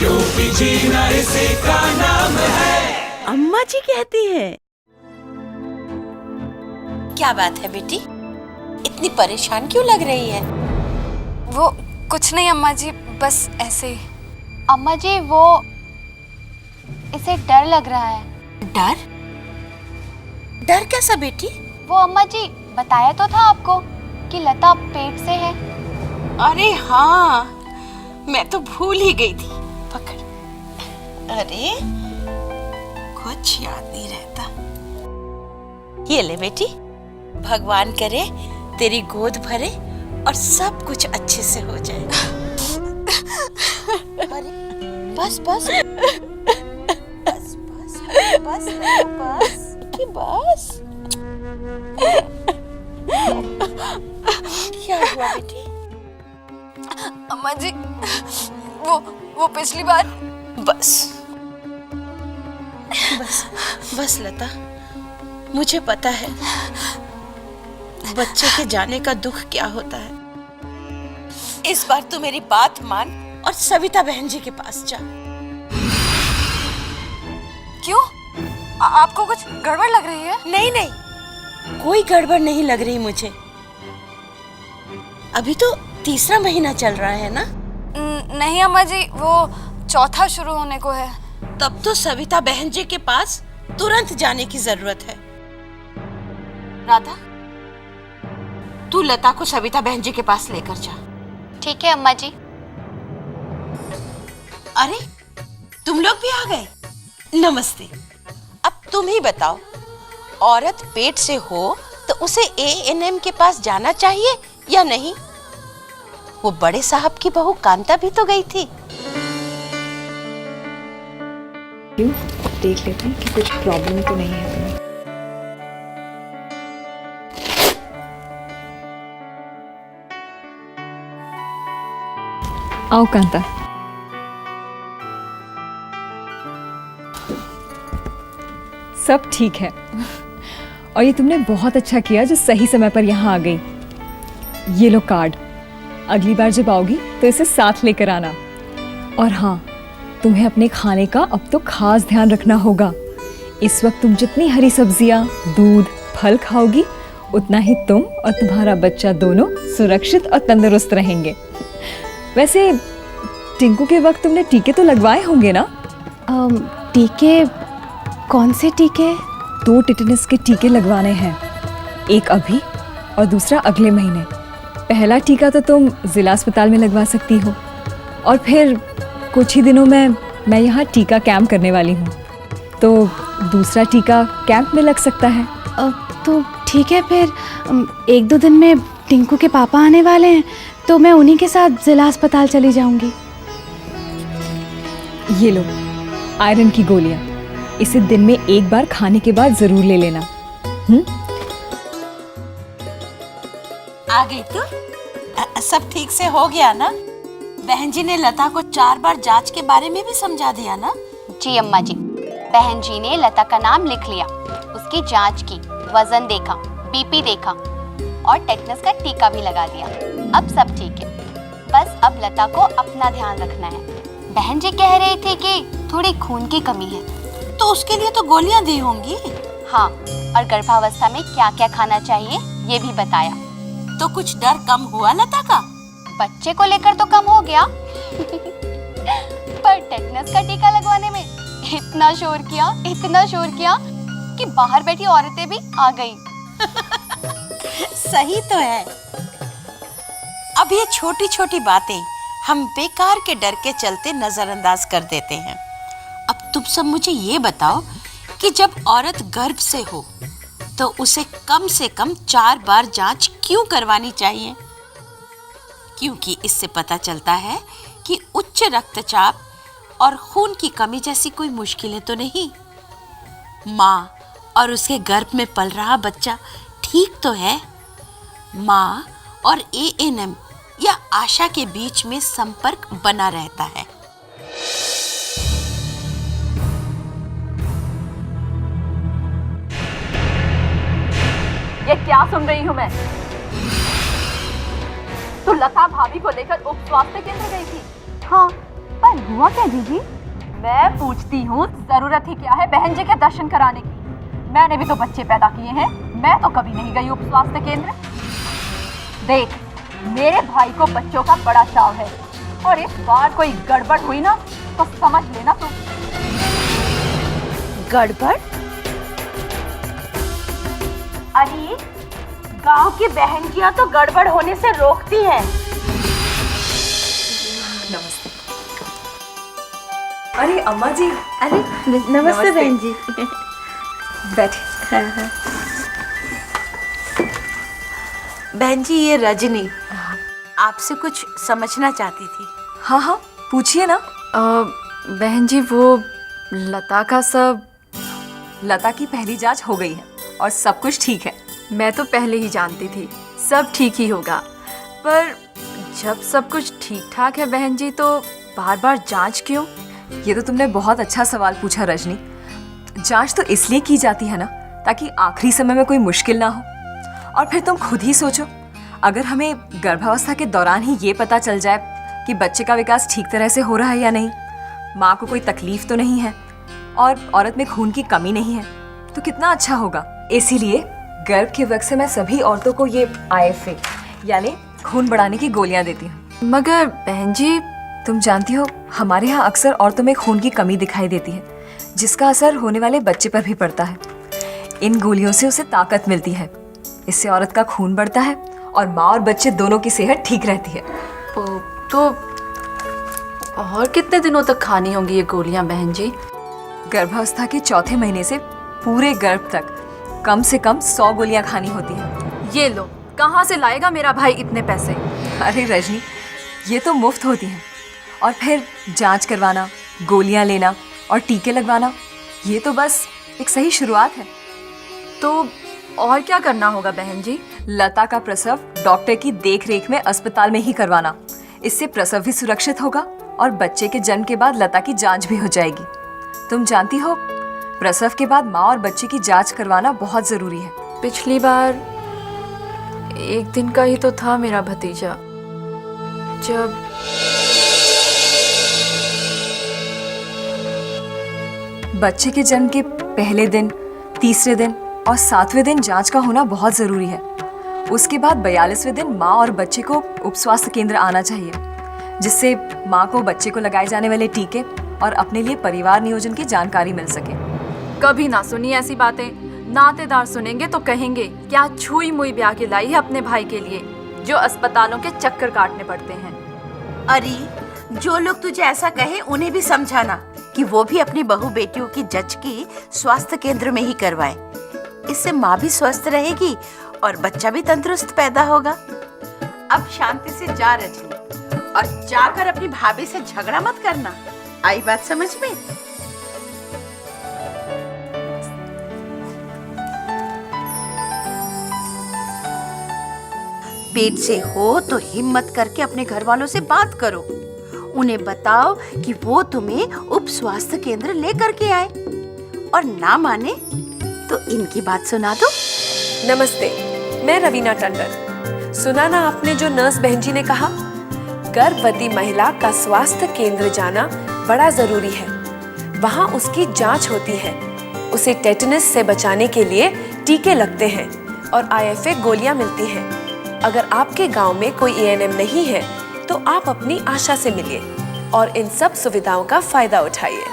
UP जीना इसी का नाम है। अम्मा जी कहती है। क्या बात है बेटी, इतनी परेशान क्यों लग रही है? वो कुछ नहीं अम्मा जी, बस ऐसे ही। अम्मा जी वो इसे डर लग रहा है। डर? डर कैसा बेटी? वो अम्मा जी बताया तो था आपको कि लता पेट से है। अरे हाँ, मैं तो भूल ही गई थी। पकड़। अरे कुछ याद नहीं रहता। ये ले बेटी, भगवान करे तेरी गोद भरे और सब कुछ अच्छे से हो जाए। अरे बस बस बस बस बस बस कि बस। क्या हुआ बेटी? अम्मा जी वो पिछली बार। बस बस बस लता, मुझे पता है बच्चे के जाने का दुख क्या होता है। इस बार तू मेरी बात मान और सविता बहन जी के पास जा। क्यों? आपको कुछ गड़बड़ लग रही है? नहीं नहीं, कोई गड़बड़ नहीं लग रही मुझे। अभी तो तीसरा महीना चल रहा है ना? नहीं अम्मा जी, वो चौथा शुरू होने को है। तब तो सविता बहन जी के पास तुरंत जाने की जरूरत है। राधा, तू लता को सविता बहन जी के पास लेकर जा। ठीक है अम्मा जी। अरे तुम लोग भी आ गए, नमस्ते। अब तुम ही बताओ, औरत पेट से हो तो उसे ANM के पास जाना चाहिए या नहीं? वो बड़े साहब की बहू कांता भी तो गई थी। देख लेते हैं कि कुछ प्रॉब्लम तो नहीं है तुम्हें। आओ कांता। सब ठीक है, और ये तुमने बहुत अच्छा किया जो सही समय पर यहाँ आ गई। ये लो कार्ड, अगली बार जब आओगी तो इसे साथ लेकर आना। और हाँ, तुम्हें अपने खाने का अब तो खास ध्यान रखना होगा। इस वक्त तुम जितनी हरी सब्जियां, दूध, फल खाओगी, उतना ही तुम और तुम्हारा बच्चा दोनों सुरक्षित और तंदुरुस्त रहेंगे। वैसे टिंकू के वक्त तुमने टीके तो लगवाए होंगे ना? टीके? कौन से टीके? 2 टिटनेस के टीके लगवाने हैं, एक अभी और दूसरा अगले महीने। पहला टीका तो तुम जिला अस्पताल में लगवा सकती हो, और फिर कुछ ही दिनों में मैं यहाँ टीका कैंप करने वाली हूँ, तो दूसरा टीका कैंप में लग सकता है। तो ठीक है, फिर 1-2 दिन में टिंकू के पापा आने वाले हैं, तो मैं उन्हीं के साथ जिला अस्पताल चली जाऊंगी। ये लो आयरन की गोलियाँ, इसे दिन में 1 बार खाने के बाद जरूर ले लेना। आ गई तू? सब ठीक से हो गया ना? बहन जी ने लता को 4 बार जांच के बारे में भी समझा दिया ना? जी अम्मा जी, बहन जी ने लता का नाम लिख लिया, उसकी जांच की, वजन देखा, BP देखा और टेटनस का टीका भी लगा दिया। अब सब ठीक है, बस अब लता को अपना ध्यान रखना है। बहन जी कह रही थी कि थोड़ी खून की कमी है, तो उसके लिए तो गोलियां दी होंगी। हाँ, और गर्भावस्था में क्या क्या खाना चाहिए ये भी बताया। तो कुछ डर कम हुआ लता का? बच्चे को लेकर तो कम हो गया पर टेटनस का टीका लगवाने में इतना शोर किया कि बाहर बैठी औरतें भी आ गई। सही तो है। अब ये छोटी छोटी बातें हम बेकार के डर के चलते नजरअंदाज कर देते हैं। अब तुम सब मुझे ये बताओ कि जब औरत गर्भ से हो तो उसे कम से कम 4 बार जांच क्यों करवानी चाहिए? क्योंकि इससे पता चलता है कि उच्च रक्तचाप और खून की कमी जैसी कोई मुश्किलें तो नहीं। माँ और उसके गर्भ में पल रहा बच्चा ठीक तो है। माँ और ANM या आशा के बीच में संपर्क बना रहता है। ये क्या सुन रही हूँ मैं? तू लता भाभी को लेकर उप स्वास्थ्य केंद्र गई थी? हाँ, पर हुआ क्या दीदी? मैं पूछती हूँ, जरूरत ही क्या है बहन जी के दर्शन कराने की? मैंने भी तो बच्चे पैदा किए हैं, मैं तो कभी नहीं गई उप स्वास्थ्य केंद्र। देख, मेरे भाई को बच्चों का बड़ा चाव है और इस बार कोई गड़बड़ हुई ना तो समझ लेना तू। गड़बड़? अरे गांव की बहनजियां तो गड़बड़ होने से रोकती हैं। नमस्ते। अरे अम्मा जी। अरे नमस्ते बहन जी। बैठे। बहन जी, ये रजनी आपसे कुछ समझना चाहती थी। हाँ हाँ, पूछिए ना। बहन जी, वो लता की पहली जांच हो गई है और सब कुछ ठीक है। मैं तो पहले ही जानती थी सब ठीक ही होगा, पर जब सब कुछ ठीक ठाक है बहन जी, तो बार बार जांच क्यों? ये तो तुमने बहुत अच्छा सवाल पूछा रजनी। जांच तो इसलिए की जाती है ना ताकि आखिरी समय में कोई मुश्किल ना हो। और फिर तुम खुद ही सोचो, अगर हमें गर्भावस्था के दौरान ही ये पता चल जाए कि बच्चे का विकास ठीक तरह से हो रहा है या नहीं, माँ को कोई तकलीफ तो नहीं है और औरत में खून की कमी नहीं है, तो कितना अच्छा होगा। इसीलिए गर्भ के वक्त से मैं सभी औरतों को ये IFA यानी खून बढ़ाने की गोलियां देती हूँ। मगर बहन जी, तुम जानती हो, हमारे यहाँ अक्सर औरतों में खून की कमी दिखाई देती है, जिसका असर होने वाले बच्चे पर भी पड़ता है। इन गोलियों से उसे ताकत मिलती है, इससे औरत का खून बढ़ता है और माँ और बच्चे दोनों की सेहत ठीक रहती है। तो और कितने दिनों तक खानी होंगी ये गोलियां बहन जी? गर्भावस्था के चौथे महीने से पूरे गर्भ तक कम से कम 100 गोलियां खानी होती हैं। ये लो, कहाँ से लाएगा मेरा भाई इतने पैसे? अरे रजनी, ये तो मुफ्त होती हैं। और फिर जांच करवाना, गोलियां लेना और टीके लगवाना, ये तो बस एक सही शुरुआत है। तो और क्या करना होगा बहन जी? लता का प्रसव डॉक्टर की देखरेख में अस्पताल में ही करवाना। इससे प्रसव भी सुरक्षित होगा और बच्चे के जन्म के बाद लता की जांच भी हो जाएगी। तुम जानती हो, प्रसव के बाद माँ और बच्चे की जांच करवाना बहुत जरूरी है। पिछली बार एक दिन का ही तो था मेरा भतीजा, जब बच्चे के जन्म के पहले दिन, तीसरे दिन और 7वें दिन जांच का होना बहुत जरूरी है। उसके बाद 42वें दिन माँ और बच्चे को उप स्वास्थ्य केंद्र आना चाहिए, जिससे माँ को बच्चे को लगाए जाने वाले टीके और अपने लिए परिवार नियोजन की जानकारी मिल सके। कभी ना सुनी ऐसी बातें। नातेदार सुनेंगे तो कहेंगे क्या छुई मुई ब्याह के लाई है अपने भाई के लिए, जो अस्पतालों के चक्कर काटने पड़ते हैं। अरे, जो लोग तुझे ऐसा कहे उन्हें भी समझाना कि वो भी अपनी बहू बेटियों की जच की स्वास्थ्य केंद्र में ही करवाए। इससे माँ भी स्वस्थ रहेगी और बच्चा भी तंदुरुस्त पैदा होगा। अब शांति से जा रजनी, और जाकर अपनी भाभी से झगड़ा मत करना। आई बात समझ में? पेट से हो तो हिम्मत करके अपने घर वालों से बात करो। उन्हें बताओ कि वो तुम्हें उप स्वास्थ्य केंद्र लेकर के आए, और ना माने तो इनकी बात सुना दो। नमस्ते, मैं रवीना टंडन। सुना ना आपने जो नर्स बहन जी ने कहा, गर्भवती महिला का स्वास्थ्य केंद्र जाना बड़ा जरूरी है। वहाँ उसकी जांच होती है, उसे टेटनस से बचाने के लिए टीके लगते हैं और IFA गोलियां मिलती हैं। अगर आपके गांव में कोई ANM नहीं है तो आप अपनी आशा से मिलिए और इन सब सुविधाओं का फायदा उठाइए।